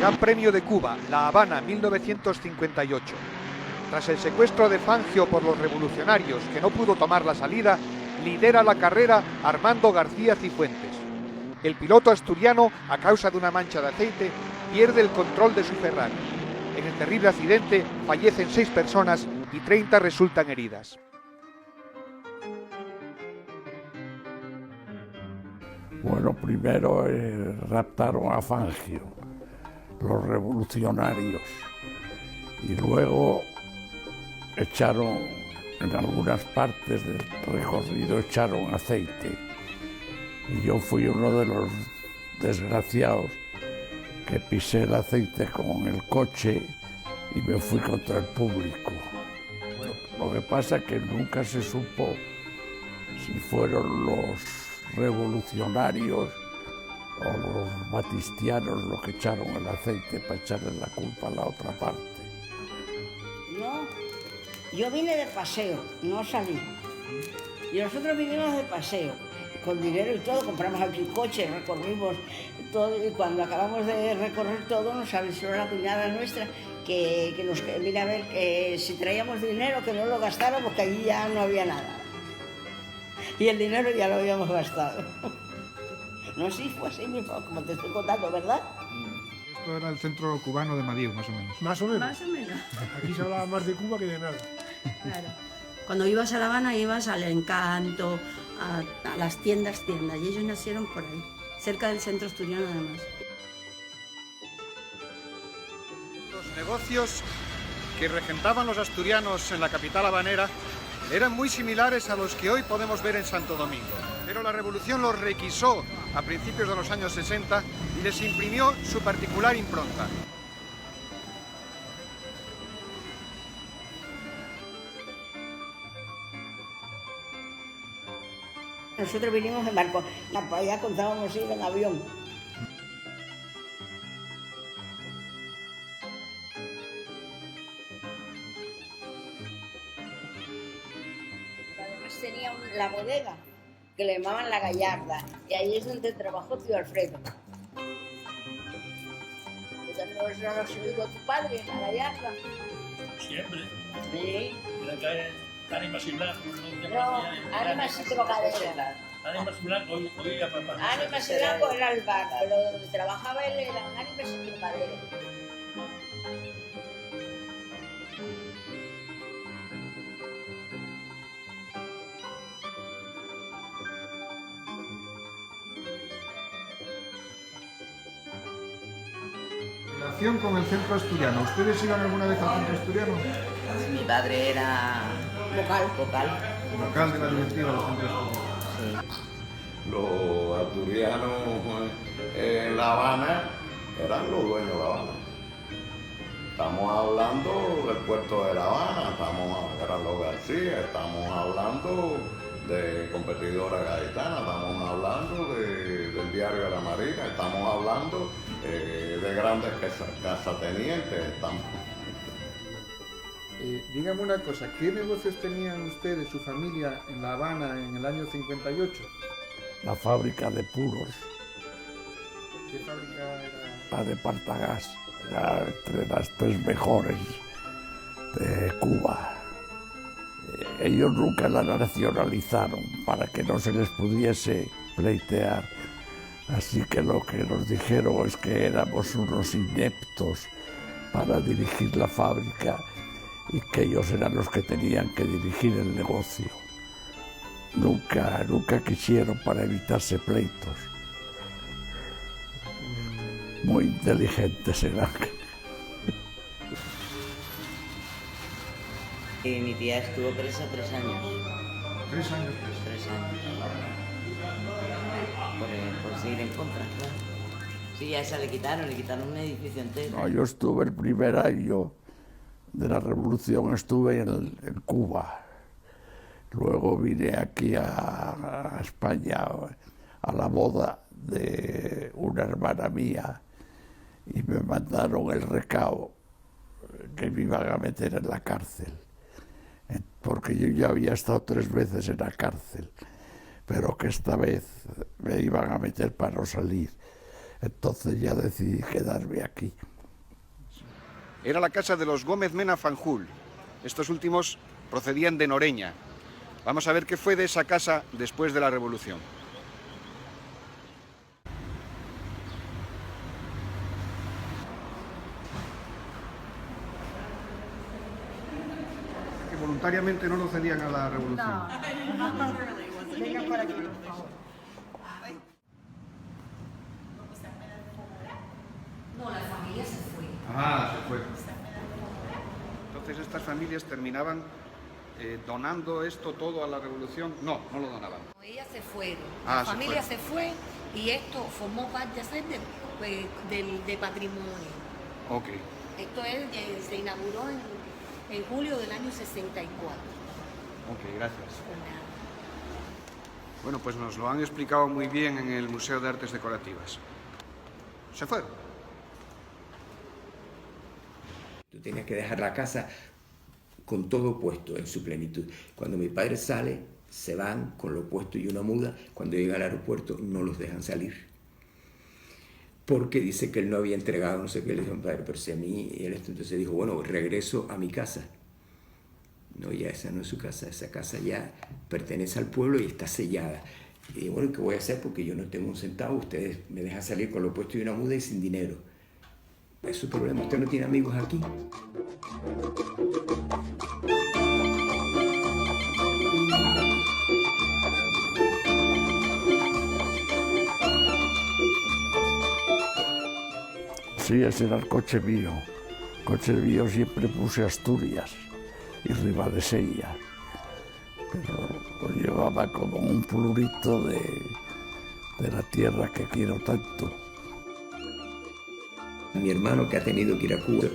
Gran Premio de Cuba, La Habana, 1958. Tras el secuestro de Fangio por los revolucionarios, que no pudo tomar la salida, lidera la carrera Armando García Cifuentes. El piloto asturiano, a causa de una mancha de aceite, pierde el control de su Ferrari. En el terrible accidente fallecen 6 personas y 30 resultan heridas. Bueno, primero raptaron a Fangio, los revolucionarios, y luego echaron, en algunas partes del recorrido, echaron aceite. Y yo fui uno de los desgraciados que pisé el aceite con el coche y me fui contra el público. Lo que pasa es que nunca se supo si fueron los revolucionarios o los batistianos los que echaron el aceite para echarle la culpa a la otra parte. No, yo vine de paseo, no salí. Y nosotros vinimos de paseo, con dinero y todo, compramos aquí coche, recorrimos todo, y cuando acabamos de recorrer todo nos avisó la cuñada nuestra que nos vino a ver si traíamos dinero, que no lo gastáramos, que allí ya no había nada. Y el dinero ya lo habíamos gastado. No, sí, fue así mismo, como te estoy contando, ¿verdad? Esto era el centro cubano de Madiu, más o menos. Más o menos. Más o menos. Aquí se hablaba más de Cuba que de nada. Claro. Cuando ibas a La Habana ibas al Encanto, a las tiendas, y ellos nacieron por ahí, cerca del centro asturiano además. Los negocios que regentaban los asturianos en la capital habanera eran muy similares a los que hoy podemos ver en Santo Domingo. Pero la revolución los requisó a principios de los años 60 y les imprimió su particular impronta. Nosotros vinimos en barco, para allá contábamos ir en avión. Además tenía la bodega, que le llamaban La Gallarda, y ahí es donde trabajó tío Alfredo. ¿No has subido tu padre en La Gallarda? Siempre. Sí. Mira que ánimas y blancos. No, ánimas y trocadero. Ánimas y blancos, oiga papá. Ánimas y blanco era el bar, pero donde trabajaba él eran ánimas y trocadero. Relación con el centro asturiano. ¿Ustedes iban alguna vez al centro asturiano? Mi padre era vocal. Local de la directiva del centro asturiano. Sí. Los asturianos en La Habana eran los dueños de La Habana. Estamos hablando del puerto de La Habana, eran los García, estamos hablando de Competidora Gaetana, estamos hablando del diario de la Marina, estamos hablando de grandes casatenientes. Dígame una cosa, ¿qué negocios tenían ustedes, su familia, en La Habana en el año 58? La fábrica de puros, ¿Qué fábrica era? la de Partagás, era entre las 3 mejores de Cuba. Ellos nunca la nacionalizaron para que no se les pudiese pleitear. Así que lo que nos dijeron es que éramos unos ineptos para dirigir la fábrica y que ellos eran los que tenían que dirigir el negocio. Nunca quisieron para evitarse pleitos. Muy inteligentes eran. Y mi tía estuvo presa 3 años. 3 años. 3 años. Por seguir en contra, claro. Sí, a esa le quitaron un edificio entero. No, yo estuve el primer año de la revolución, estuve en Cuba. Luego vine aquí a España a la boda de una hermana mía y me mandaron el recado que me iban a meter en la cárcel, porque yo ya había estado 3 veces en la cárcel, pero que esta vez me iban a meter para no salir. Entonces ya decidí quedarme aquí. era la casa de los Gómez Mena Fanjul. Estos últimos procedían de Noreña. Vamos a ver qué fue de esa casa después de la Revolución. Que voluntariamente no lo cedían a la Revolución. Venga por aquí, por favor. No, la familia se fue. Ah, se fue. Entonces estas familias terminaban donando esto todo a la Revolución. No, no lo donaban. Ellas se fueron, Ah, la se familia fueron. se fue y esto formó parte de patrimonio. Ok. Esto se inauguró en julio del año 64. Ok, gracias. Bueno, pues nos lo han explicado muy bien en el Museo de Artes Decorativas. Se fueron. Tú tenías que dejar la casa con todo puesto en su plenitud. Cuando mi padre sale, se van con lo puesto y una muda. Cuando llega al aeropuerto no los dejan salir. Porque dice que él no había entregado, no sé qué, le dijo mi padre, pero si a mí, y él entonces dijo, bueno, regreso a mi casa. No, ya esa no es su casa, esa casa ya pertenece al pueblo y está sellada. Y bueno, ¿qué voy a hacer? Porque yo no tengo un centavo, ustedes me dejan salir con lo puesto y una muda y sin dinero. Es su problema, usted no tiene amigos aquí. Sí, ese era el coche mío. Coche mío siempre puse Asturias y Ribadesella. Pero lo llevaba como un plurito de la tierra que quiero tanto. Mi hermano, que ha tenido que ir a Cuba,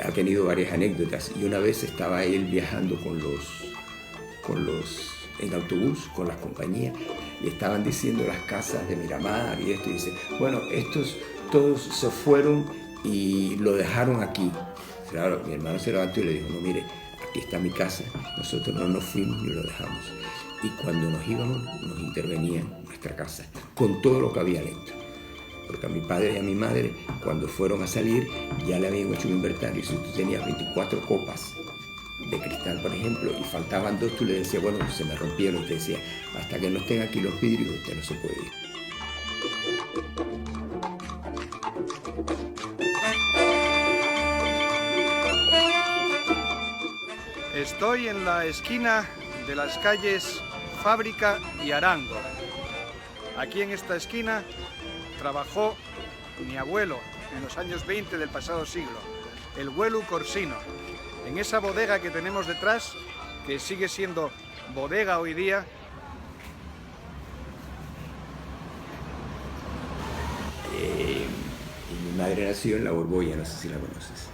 ha tenido varias anécdotas. Y una vez estaba él viajando en autobús con las compañías y estaban diciendo las casas de Miramar y esto. Y dice, bueno, estos todos se fueron y lo dejaron aquí. Claro, mi hermano se levantó y le dijo, no, mire, aquí está mi casa, nosotros no nos fuimos ni lo dejamos. Y cuando nos íbamos, nos intervenían nuestra casa, con todo lo que había dentro. Porque a mi padre y a mi madre, cuando fueron a salir, ya le habían hecho un inventario. Si tú tenías 24 copas de cristal, por ejemplo, y faltaban 2, tú le decías, bueno, se me rompieron. Te decía, hasta que no estén aquí los vidrios, usted no se puede ir. Estoy en la esquina de las calles Fábrica y Arango. Aquí en esta esquina trabajó mi abuelo en los años 20 del pasado siglo, el Huelu Corsino, en esa bodega que tenemos detrás, que sigue siendo bodega hoy día. Mi madre nació en La Borbolla, no sé si la conoces.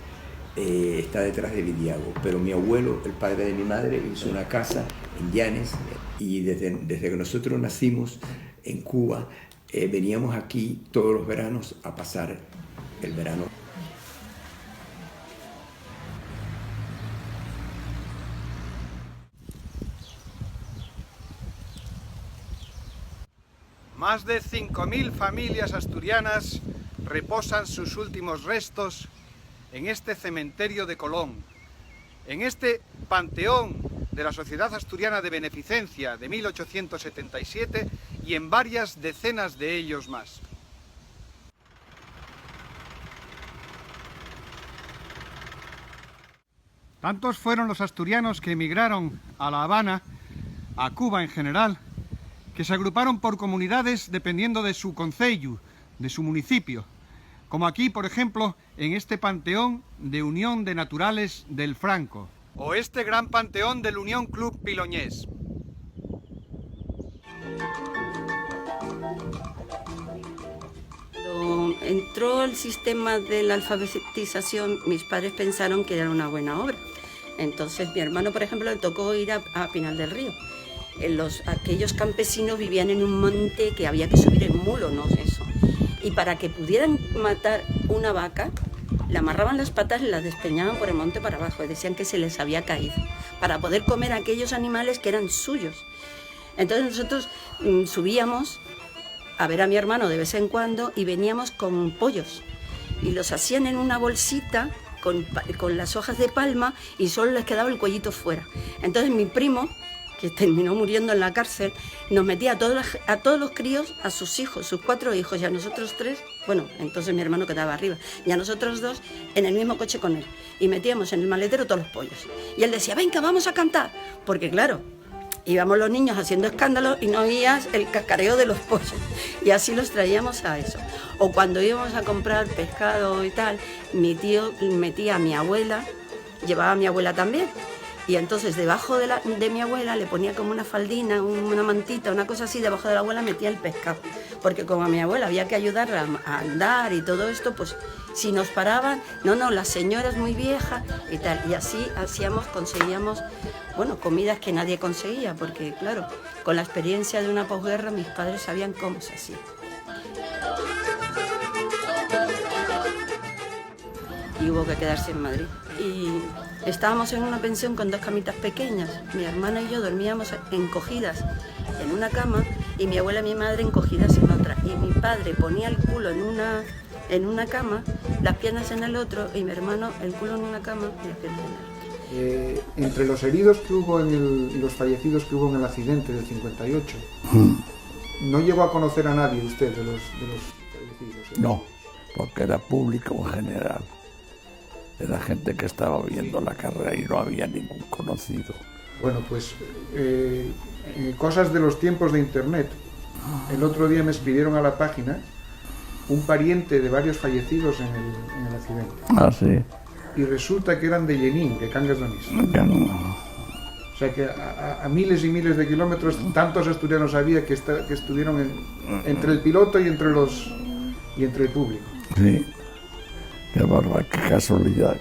Está detrás de Vidiago, pero mi abuelo, el padre de mi madre, hizo una casa en Llanes y desde que nosotros nacimos en Cuba, veníamos aquí todos los veranos a pasar el verano. Más de 5.000 familias asturianas reposan sus últimos restos en este cementerio de Colón, en este panteón de la Sociedad Asturiana de Beneficencia de 1877 y en varias decenas de ellos más. Tantos fueron los asturianos que emigraron a La Habana, a Cuba en general, que se agruparon por comunidades dependiendo de su concello, de su municipio, como aquí, por ejemplo, en este panteón de Unión de Naturales del Franco, o este gran panteón del Unión Club Piloñés. Cuando entró el sistema de la alfabetización, mis padres pensaron que era una buena obra. Entonces mi hermano, por ejemplo, le tocó ir a Pinal del Río. Aquellos campesinos vivían en un monte que había que subir en mulo, no sé eso. Y para que pudieran matar una vaca, le amarraban las patas y las despeñaban por el monte para abajo. Y decían que se les había caído, para poder comer aquellos animales que eran suyos. Entonces nosotros subíamos a ver a mi hermano de vez en cuando y veníamos con pollos. Y los hacían en una bolsita con las hojas de palma y solo les quedaba el cuellito fuera. Entonces mi primo, que terminó muriendo en la cárcel, nos metía a todos los críos, a sus hijos, sus 4 hijos, y a nosotros 3, bueno, entonces mi hermano quedaba arriba, y a nosotros 2 en el mismo coche con él. Y metíamos en el maletero todos los pollos. Y él decía, venga, vamos a cantar. Porque claro, íbamos los niños haciendo escándalos y no oías el cascareo de los pollos. Y así los traíamos a eso. O cuando íbamos a comprar pescado y tal, mi tío metía a mi abuela, llevaba a mi abuela también. Y entonces debajo de mi abuela le ponía como una faldina, una mantita, una cosa así, debajo de la abuela metía el pescado. Porque como a mi abuela había que ayudarla a andar y todo esto, pues si nos paraban, no, la señora es muy vieja y tal. Y así conseguíamos, bueno, comidas que nadie conseguía, porque claro, con la experiencia de una posguerra mis padres sabían cómo se hacía. Y hubo que quedarse en Madrid. Y estábamos en una pensión con 2 camitas pequeñas. Mi hermana y yo dormíamos encogidas en una cama y mi abuela y mi madre encogidas en otra. Y mi padre ponía el culo en una cama, las piernas en el otro, y mi hermano el culo en una cama y las piernas en el otro. Entre los heridos que hubo y los fallecidos que hubo en el accidente del 58, ¿no llegó a conocer a nadie usted de los fallecidos? No, porque era público en general. Era gente que estaba viendo la carrera y no había ningún conocido. Bueno, pues cosas de los tiempos de internet. El otro día me escribieron a la página un pariente de varios fallecidos en el accidente. Ah, sí. Y resulta que eran de Jenin, de Cangas de Onís. O sea que a miles y miles de kilómetros tantos asturianos había que estuvieron entre el piloto y entre el público. Sí. Qué barba, qué casualidad.